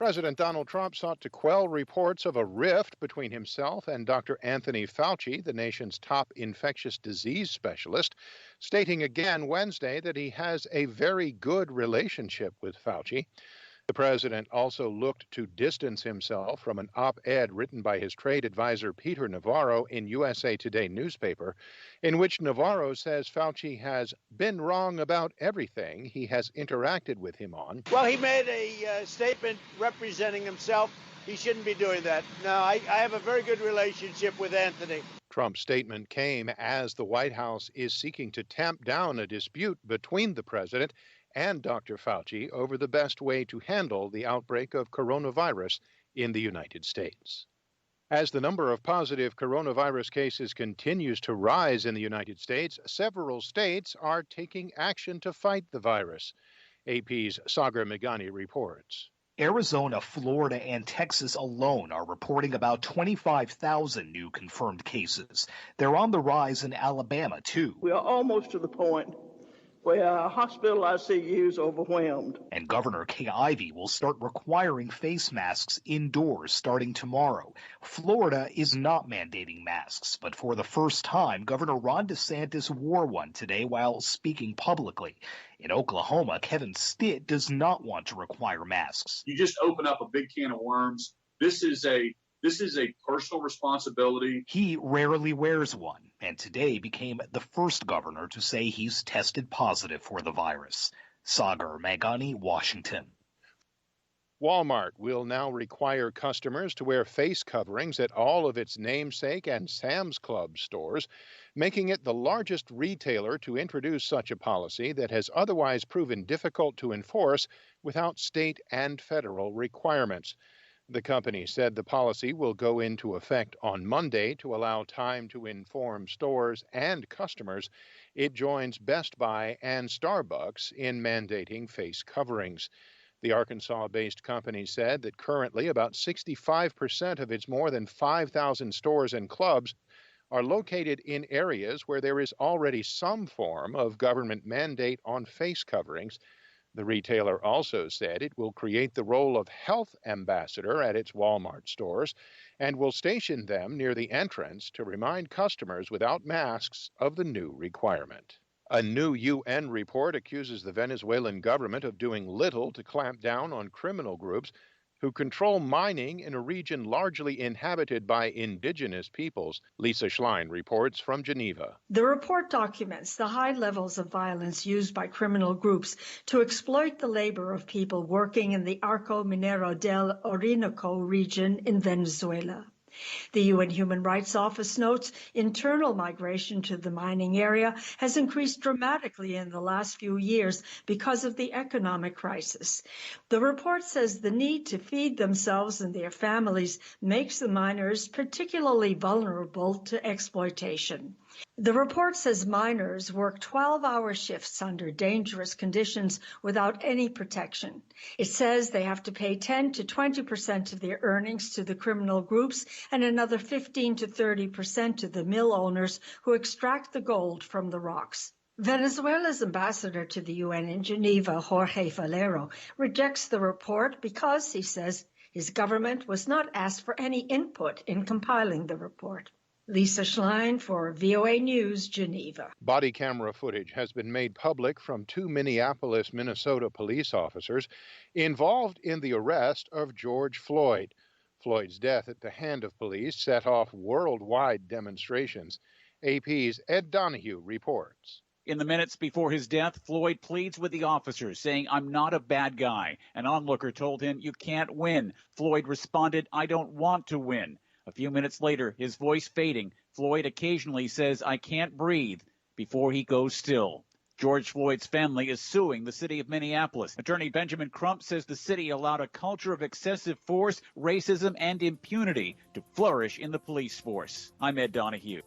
President Donald Trump sought to quell reports of a rift between himself and Dr. Anthony Fauci, the nation's top infectious disease specialist, stating again Wednesday that he has a very good relationship with Fauci. The president also looked to distance himself from an op-ed written by his trade advisor Peter Navarro in USA Today newspaper, in which Navarro says Fauci has been wrong about everything he has interacted with him on. Well, he made a statement representing himself. He shouldn't be doing that. No, I have a very good relationship with Anthony. Trump's statement came as the White House is seeking to tamp down a dispute between the president and Dr. Fauci over the best way to handle the outbreak of coronavirus in the United States. As the number of positive coronavirus cases continues to rise in the United States, several states are taking action to fight the virus. AP's Sager Maghani reports. Arizona, Florida, and Texas alone are reporting about 25,000 new confirmed cases. They're on the rise in Alabama, too. We are almost to the point where our hospital ICUs are overwhelmed. And Governor Kay Ivey will start requiring face masks indoors starting tomorrow. Florida is not mandating masks, but for the first time, Governor Ron Desantis wore one today while speaking publicly. In Oklahoma, Kevin Stitt does not want to require masks. You just open up a big can of worms. This is a personal responsibility. He rarely wears one, and today became the first governor to say he's tested positive for the virus. Sager Maghani, Washington. Walmart will now require customers to wear face coverings at all of its namesake and Sam's Club stores, making it the largest retailer to introduce such a policy that has otherwise proven difficult to enforce without state and federal requirements. The company said the policy will go into effect on Monday to allow time to inform stores and customers. It joins Best Buy and Starbucks in mandating face coverings. The Arkansas-based company said that currently about 65% of its more than 5,000 stores and clubs are located in areas where there is already some form of government mandate on face coverings. The retailer also said it will create the role of health ambassador at its Walmart stores and will station them near the entrance to remind customers without masks of the new requirement. A new UN report accuses the Venezuelan government of doing little to clamp down on criminal groups who control mining in a region largely inhabited by indigenous peoples. Lisa Schlein reports from Geneva. The report documents the high levels of violence used by criminal groups to exploit the labor of people working in the Arco Minero del Orinoco region in Venezuela. The UN Human Rights Office notes internal migration to the mining area has increased dramatically in the last few years because of the economic crisis. The report says the need to feed themselves and their families makes the miners particularly vulnerable to exploitation. The report says miners work 12-hour shifts under dangerous conditions without any protection. It says they have to pay 10 to 20% of their earnings to the criminal groups and another 15 to 30% to the mill owners who extract the gold from the rocks. Venezuela's ambassador to the UN in Geneva, Jorge Valero, rejects the report because, he says, his government was not asked for any input in compiling the report. Lisa Schlein for VOA News, Geneva. Body camera footage has been made public from two Minneapolis, Minnesota police officers involved in the arrest of George Floyd. Floyd's death at the hand of police set off worldwide demonstrations. AP's Ed Donahue reports. In the minutes before his death, Floyd pleads with the officers, saying, "I'm not a bad guy." An onlooker told him, "You can't win." Floyd responded, "I don't want to win." A few minutes later, his voice fading, Floyd occasionally says, "I can't breathe," before he goes still. George Floyd's family is suing the city of Minneapolis. Attorney Benjamin Crump says the city allowed a culture of excessive force, racism, and impunity to flourish in the police force. I'm Ed Donahue.